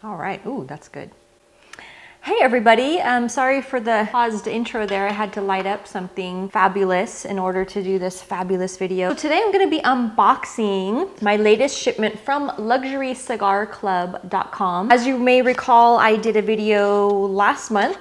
All right. Ooh, that's good. Hey everybody, sorry for the paused intro there. I had to light up something fabulous in order to do this fabulous video. So today I'm going to be unboxing my latest shipment from luxurycigarclub.com. As you may recall, I did a video last month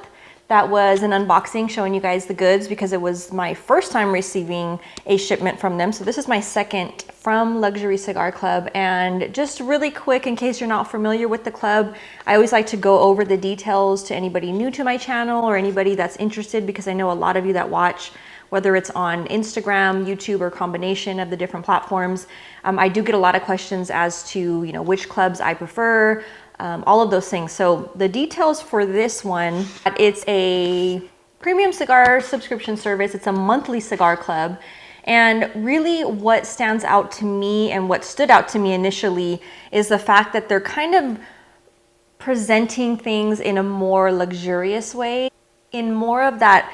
that was an unboxing showing you guys the goods because it was my first time receiving a shipment from them. So this is my second from Luxury Cigar Club. And just really quick, in case you're not familiar with the club, I always like to go over the details to anybody new to my channel or anybody that's interested, because I know a lot of you that watch, whether it's on Instagram, YouTube, or combination of the different platforms. I do get a lot of questions as to, which clubs I prefer, all of those things. So the details for this one, it's a premium cigar subscription service. It's a monthly cigar club. And really what stands out to me and what stood out to me initially is the fact that they're kind of presenting things in a more luxurious way, in more of that,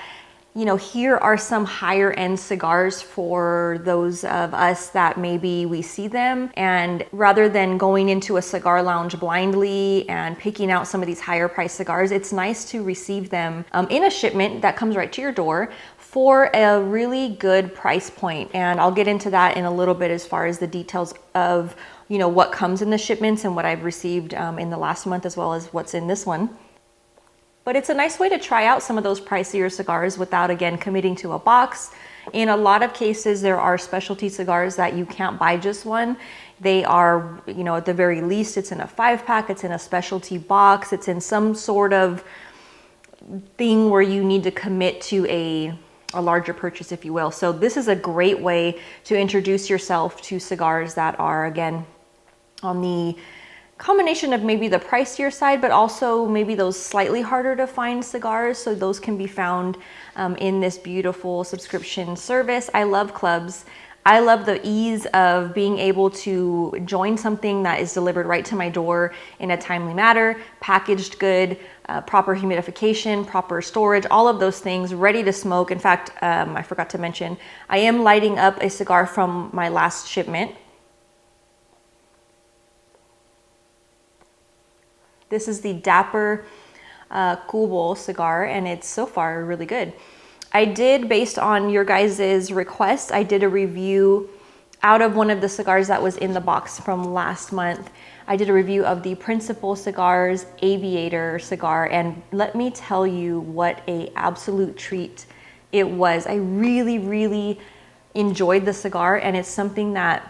here are some higher end cigars for those of us that maybe we see them. And rather than going into a cigar lounge blindly and picking out some of these higher priced cigars, it's nice to receive them in a shipment that comes right to your door for a really good price point. And I'll get into that in a little bit as far as the details of, what comes in the shipments and what I've received in the last month, as well as what's in this one. But it's a nice way to try out some of those pricier cigars without, again, committing to a box. In a lot of cases, there are specialty cigars that you can't buy just one. They are, at the very least, it's in a 5-pack, it's in a specialty box, it's in some sort of thing where you need to commit to a larger purchase, if you will. So this is a great way to introduce yourself to cigars that are, again, on the combination of maybe the pricier side, but also maybe those slightly harder to find cigars. So those can be found in this beautiful subscription service. I love clubs. I love the ease of being able to join something that is delivered right to my door in a timely manner, packaged good, proper humidification, proper storage, all of those things, ready to smoke. In fact, I forgot to mention, I am lighting up a cigar from my last shipment. This is the Dapper Cubo cigar, and it's so far really good. I did, based on your guys' request, I did a review out of one of the cigars that was in the box from last month. I did a review of the Principal Cigars Aviator cigar, and let me tell you what a absolute treat it was. I really, really enjoyed the cigar, and it's something that,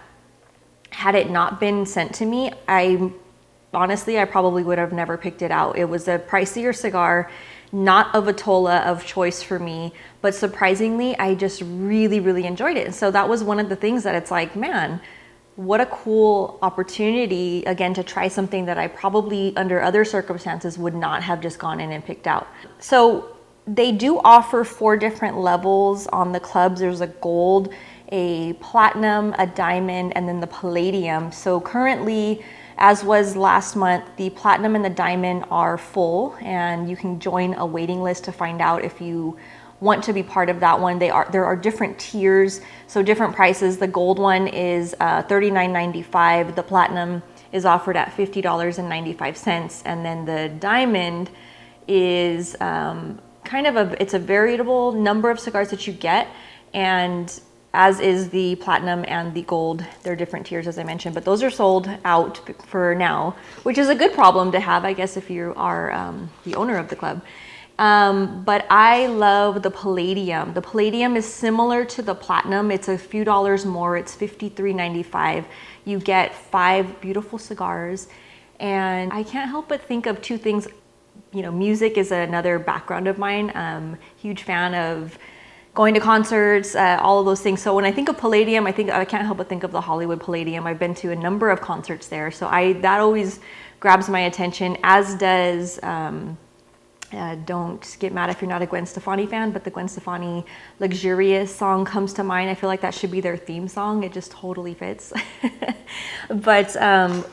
had it not been sent to me, honestly, I probably would have never picked it out. It was a pricier cigar, not a Vitola of choice for me, but surprisingly, I just really, really enjoyed it. And so that was one of the things that it's like, man, what a cool opportunity, again, to try something that I probably under other circumstances would not have just gone in and picked out. So they do offer 4 different levels on the clubs. There's a gold, a platinum, a diamond, and then the palladium. So currently, as was last month, the platinum and the diamond are full, and you can join a waiting list to find out if you want to be part of that one. There are different tiers, so different prices. The gold one is $39.95. The platinum is offered at $50.95, and then the diamond is it's a variable number of cigars that you get, and as is the platinum and the gold. They're different tiers, as I mentioned, but those are sold out for now, which is a good problem to have, I guess, if you are the owner of the club. But I love the palladium. The palladium is similar to the platinum. It's a few dollars more. It's $53.95. You get 5 beautiful cigars, and I can't help but think of 2 things. Music is another background of mine. Huge fan of going to concerts, all of those things. So when I think of Palladium, I can't help but think of the Hollywood Palladium. I've been to a number of concerts there, so that always grabs my attention, as does, don't get mad if you're not a Gwen Stefani fan, but the Gwen Stefani Luxurious song comes to mind. I feel like that should be their theme song. It just totally fits. But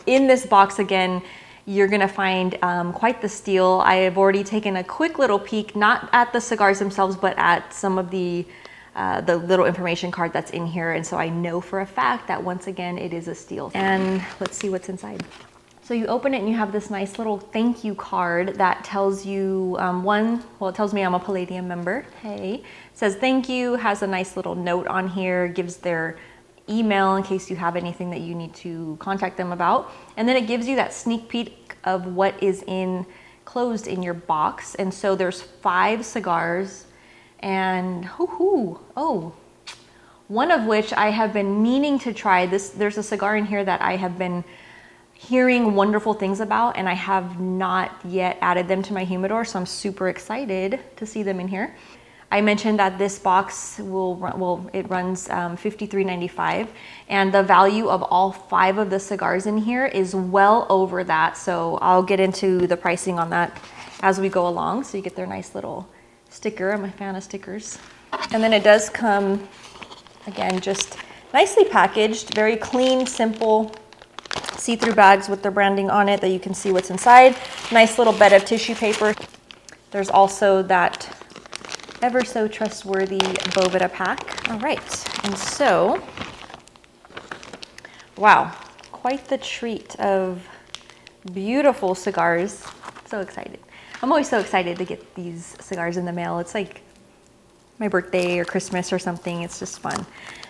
in this box, again, you're gonna find quite the steal. I have already taken a quick little peek, not at the cigars themselves, but at some of the little information card that's in here. And so I know for a fact that once again, it is a steal. And let's see what's inside. So you open it and you have this nice little thank you card that tells you, it tells me I'm a Palladium member. Hey, it says thank you, has a nice little note on here, gives their email in case you have anything that you need to contact them about. And then it gives you that sneak peek of what is enclosed in your box. And so there's 5 cigars and one of which I have been meaning to try. There's a cigar in here that I have been hearing wonderful things about, and I have not yet added them to my humidor, so I'm super excited to see them in here. I mentioned that this box it runs $53.95, and the value of all 5 of the cigars in here is well over that, so I'll get into the pricing on that as we go along. So you get their nice little sticker. I'm a fan of stickers. And then it does come, again, just nicely packaged, very clean, simple, see-through bags with their branding on it that you can see what's inside. Nice little bed of tissue paper. There's also that ever so trustworthy Boveda pack. All right, and so, wow, quite the treat of beautiful cigars. So excited. I'm always so excited to get these cigars in the mail. It's like my birthday or Christmas or something. It's just fun.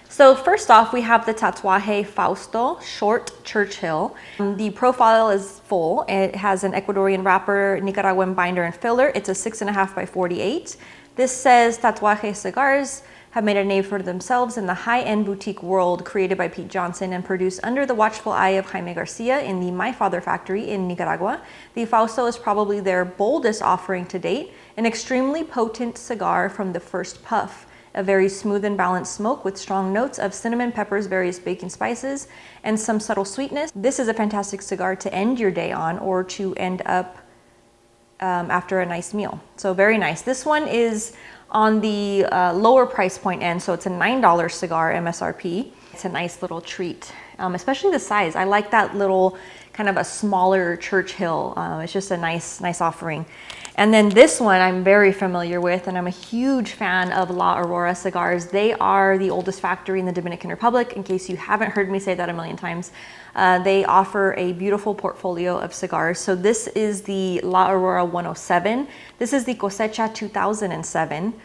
So first off, we have the Tatuaje Fausto Short Churchill. The profile is full. It has an Ecuadorian wrapper, Nicaraguan binder and filler. It's a 6.5 by 48. This says Tatuaje Cigars have made a name for themselves in the high-end boutique world, created by Pete Johnson and produced under the watchful eye of Jaime Garcia in the My Father factory in Nicaragua. The Fausto is probably their boldest offering to date, an extremely potent cigar from the first puff. A very smooth and balanced smoke with strong notes of cinnamon, peppers, various baking spices, and some subtle sweetness. This is a fantastic cigar to end your day on, or to end up after a nice meal. So very nice. This one is on the lower price point end, so it's a $9 cigar MSRP. It's a nice little treat, especially the size. I like that little kind of a smaller Churchill. It's just a nice offering. And then this one I'm very familiar with, and I'm a huge fan of La Aurora Cigars. They are the oldest factory in the Dominican Republic, in case you haven't heard me say that a million times. They offer a beautiful portfolio of cigars. So this is the La Aurora 107. This is the Cosecha 2007.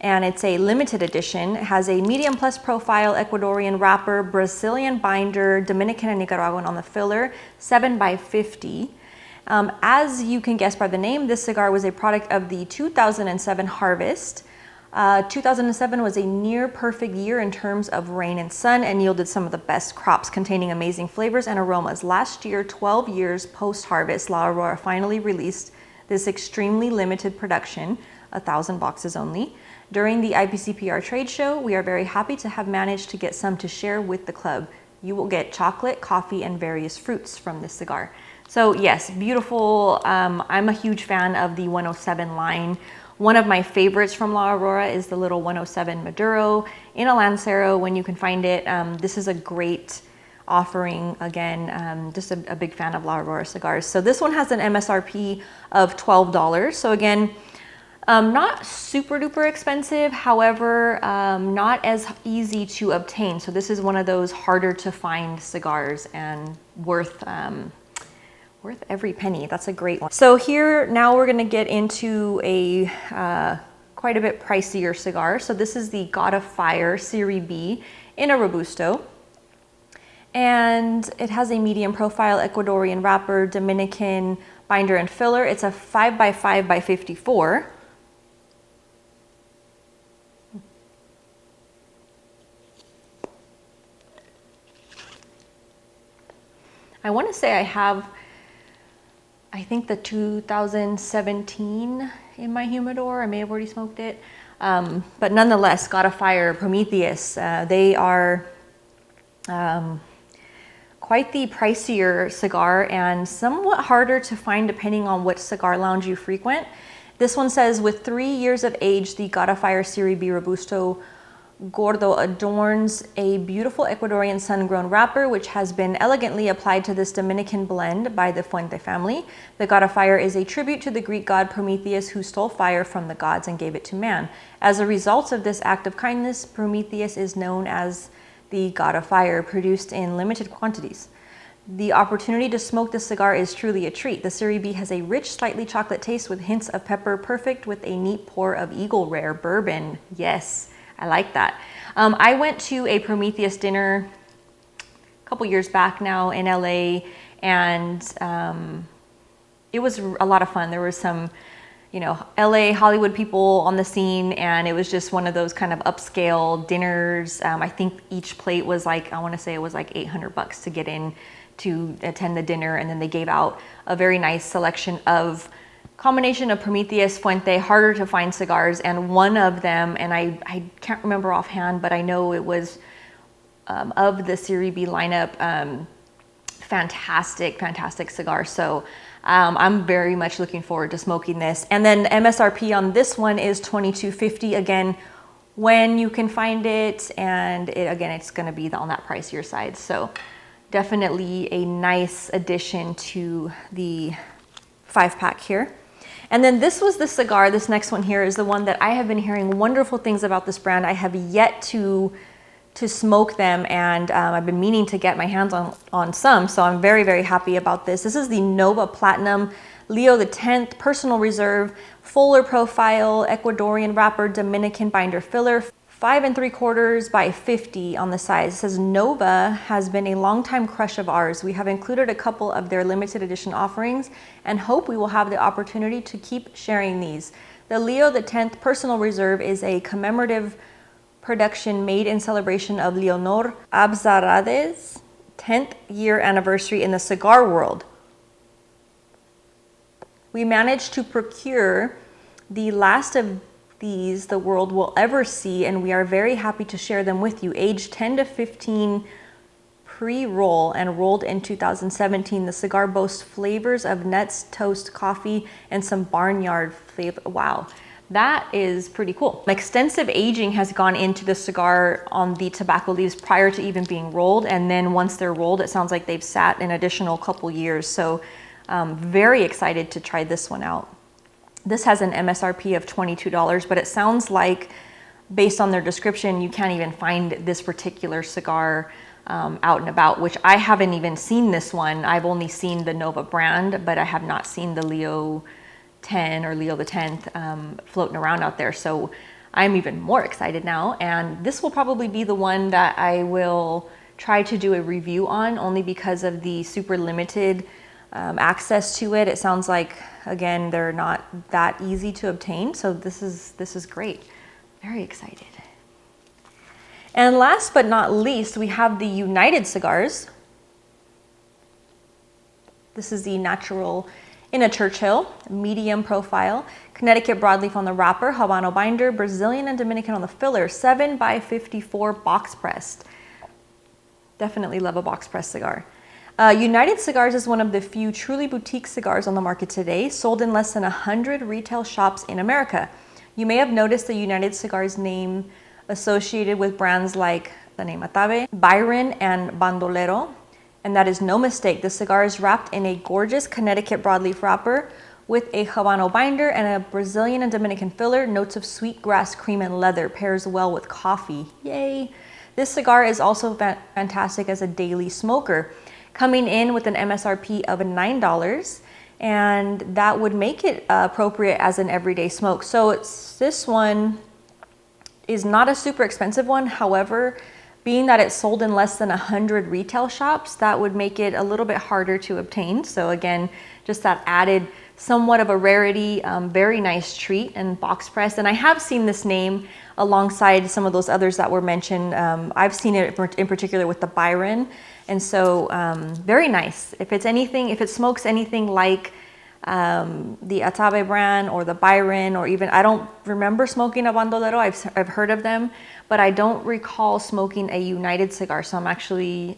And it's a limited edition. It has a medium plus profile, Ecuadorian wrapper, Brazilian binder, Dominican and Nicaraguan on the filler, 7 by 50. As you can guess by the name, this cigar was a product of the 2007 harvest. 2007 was a near perfect year in terms of rain and sun, and yielded some of the best crops containing amazing flavors and aromas. Last year, 12 years post-harvest, La Aurora finally released this extremely limited production, 1,000 boxes only. During the IPCPR trade show, we are very happy to have managed to get some to share with the club. You will get chocolate, coffee, and various fruits from this cigar. So yes, beautiful. I'm a huge fan of the 107 line. One of my favorites from La Aurora is the little 107 Maduro in a Lancero when you can find it. This is a great offering. Again, just a big fan of La Aurora cigars. So this one has an MSRP of $12. So again, not super duper expensive, however, not as easy to obtain. So this is one of those harder to find cigars and worth every penny. That's a great one. So here, now we're gonna get into a quite a bit pricier cigar. So this is the God of Fire Series B in a Robusto. And it has a medium profile, Ecuadorian wrapper, Dominican binder and filler. It's a 5 by 5 by 54. I want to say I think the 2017 in my humidor. I may have already smoked it. But nonetheless, God of Fire, Prometheus, they are quite the pricier cigar and somewhat harder to find depending on what cigar lounge you frequent. This one says, with 3 years of age, the God of Fire Series B Robusto Gordo adorns a beautiful Ecuadorian sun-grown wrapper, which has been elegantly applied to this Dominican blend by the Fuente family. The God of Fire is a tribute to the Greek god Prometheus, who stole fire from the gods and gave it to man. As a result of this act of kindness, Prometheus is known as the God of Fire, produced in limited quantities. The opportunity to smoke this cigar is truly a treat. The Serie B has a rich, slightly chocolate taste with hints of pepper, perfect with a neat pour of Eagle Rare bourbon. Yes, I like that. I went to a Prometheus dinner a couple years back now in LA, and it was a lot of fun. There was some, LA Hollywood people on the scene, and it was just one of those kind of upscale dinners. I think each plate was like, I want to say it was like $800 to get in to attend the dinner, and then they gave out a very nice selection of combination of Prometheus, Fuente, harder to find cigars, and one of them, and I can't remember offhand, but I know it was of the Serie B lineup, fantastic cigar. So I'm very much looking forward to smoking this. And then MSRP on this one is $22.50 again, when you can find it, and it's going to be on that pricier side. So definitely a nice addition to the 5-pack here. And then this was the cigar. This next one here is the one that I have been hearing wonderful things about this brand. I have yet to smoke them, and I've been meaning to get my hands on some, so I'm very happy about this. This is the Nova Platinum Leo X Personal Reserve, fuller profile, Ecuadorian wrapper, Dominican binder filler, 5 3/4 by 50 on the size. It says Nova has been a longtime crush of ours. We have included a couple of their limited edition offerings and hope we will have the opportunity to keep sharing these. The Leo X Personal Reserve is a commemorative production made in celebration of Leonor Abzarade's 10th year anniversary in the cigar world. We managed to procure the last of these the world will ever see, and we are very happy to share them with you. Aged 10 to 15 pre-roll and rolled in 2017. The cigar boasts flavors of nuts, toast, coffee, and some barnyard flavor. Wow. That is pretty cool. Extensive aging has gone into the cigar on the tobacco leaves prior to even being rolled. And then once they're rolled, it sounds like they've sat an additional couple years. So very excited to try this one out. This has an MSRP of $22, but it sounds like based on their description, you can't even find this particular cigar out and about, which I haven't even seen this one. I've only seen the Nova brand, but I have not seen the Leo 10 or Leo X floating around out there. So I'm even more excited now. And this will probably be the one that I will try to do a review on, only because of the super limited access to it. It sounds like, again, they're not that easy to obtain. So this is great. Very excited. And last but not least, we have the United Cigars. This is the Natural in a Churchill, medium profile, Connecticut broadleaf on the wrapper, Habano binder, Brazilian and Dominican on the filler, 7 by 54 box pressed. Definitely love a box pressed cigar. United Cigars is one of the few truly boutique cigars on the market today, sold in less than 100 retail shops in America. You may have noticed the United Cigars name associated with brands like the name Atabe, Byron, and Bandolero. And that is no mistake. The cigar is wrapped in a gorgeous Connecticut broadleaf wrapper with a Habano binder and a Brazilian and Dominican filler. Notes of sweet grass, cream, and leather. Pairs well with coffee. Yay! This cigar is also fantastic as a daily smoker, coming in with an MSRP of $9, and that would make it appropriate as an everyday smoke. So this one is not a super expensive one. However, being that it's sold in less than 100 retail shops, that would make it a little bit harder to obtain. So again, just that added somewhat of a rarity, very nice treat and box press. And I have seen this name alongside some of those others that were mentioned. I've seen it in particular with the Byron. And so very nice. If it's anything, if it smokes anything like the Atabe brand or the Byron, or even, I don't remember smoking a Bandolero. I've heard of them, but I don't recall smoking a United cigar. So I'm actually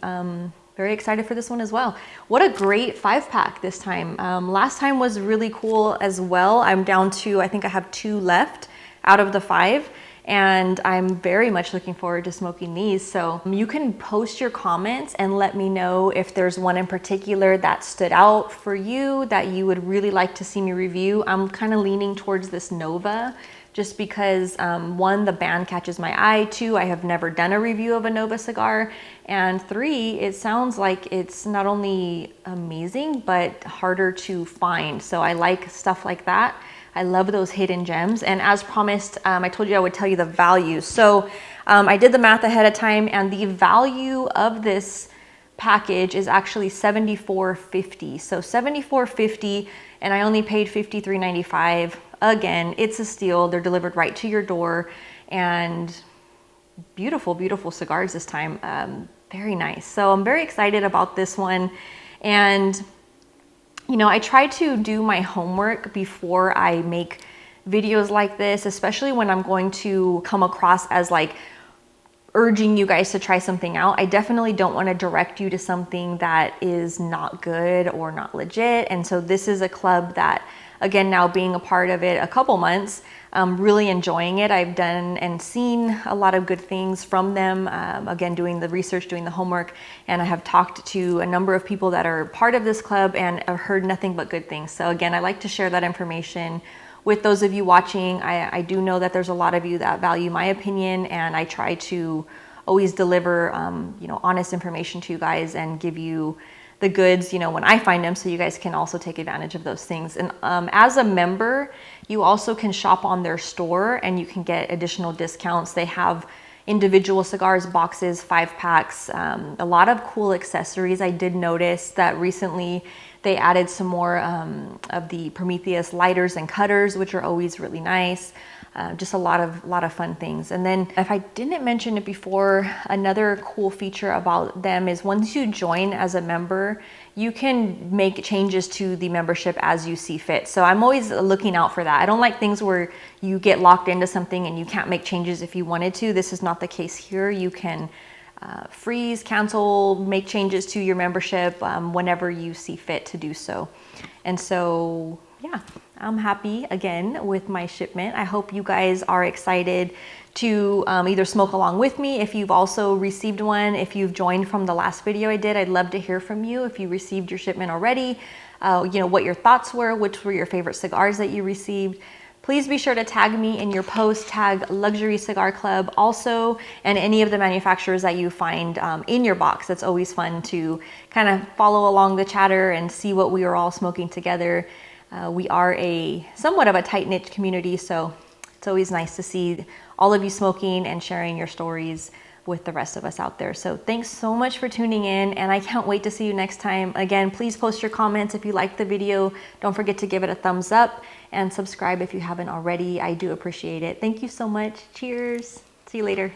very excited for this one as well. What a great 5-pack this time. Last time was really cool as well. I'm down to, I think I have 2 left out of the 5. And I'm very much looking forward to smoking these. So you can post your comments and let me know if there's one in particular that stood out for you that you would really like to see me review. I'm kind of leaning towards this Nova just because one, the band catches my eye, two, I have never done a review of a Nova cigar, and three, it sounds like it's not only amazing, but harder to find. So I like stuff like that. I love those hidden gems. And as promised, I told you I would tell you the value. So I did the math ahead of time, and the value of this package is actually $74.50. So $74.50, and I only paid $53.95. Again, it's a steal. They're delivered right to your door, and beautiful, beautiful cigars this time. Very nice. So I'm very excited about this one. And you know, I try to do my homework before I make videos like this, especially when I'm going to come across as like urging you guys to try something out. I definitely don't want to direct you to something that is not good or not legit. And so this is a club that, again, now being a part of it a couple months, I'm really enjoying it. I've done and seen a lot of good things from them. Again, doing the research, doing the homework, and I have talked to a number of people that are part of this club and I've heard nothing but good things. So again, I like to share that information with those of you watching. I do know that there's a lot of you that value my opinion, and I try to always deliver, you know, honest information to you guys and give you the goods, you know, when I find them, so you guys can also take advantage of those things. And as a member, you also can shop on their store and you can get additional discounts. They have individual cigars, boxes, 5-packs, a lot of cool accessories. I did notice that recently they added some more of the Prometheus lighters and cutters, which are always really nice. Just a lot of fun things. And then if I didn't mention it before, another cool feature about them is once you join as a member, you can make changes to the membership as you see fit. So I'm always looking out for that. I don't like things where you get locked into something and you can't make changes if you wanted to. This is not the case here. You can freeze, cancel, make changes to your membership whenever you see fit to do so. And so, yeah, I'm happy again with my shipment. I hope you guys are excited to either smoke along with me. If you've also received one, if you've joined from the last video I did, I'd love to hear from you. If you received your shipment already, you know, what your thoughts were, which were your favorite cigars that you received. Please be sure to tag me in your post, tag Luxury Cigar Club also, and any of the manufacturers that you find in your box. It's always fun to kind of follow along the chatter and see what we are all smoking together. We are somewhat of a tight-knit community, so it's always nice to see all of you smoking and sharing your stories with the rest of us out there. So thanks so much for tuning in, and I can't wait to see you next time. Again, please post your comments if you liked the video. Don't forget to give it a thumbs up and subscribe if you haven't already. I do appreciate it. Thank you so much. Cheers. See you later.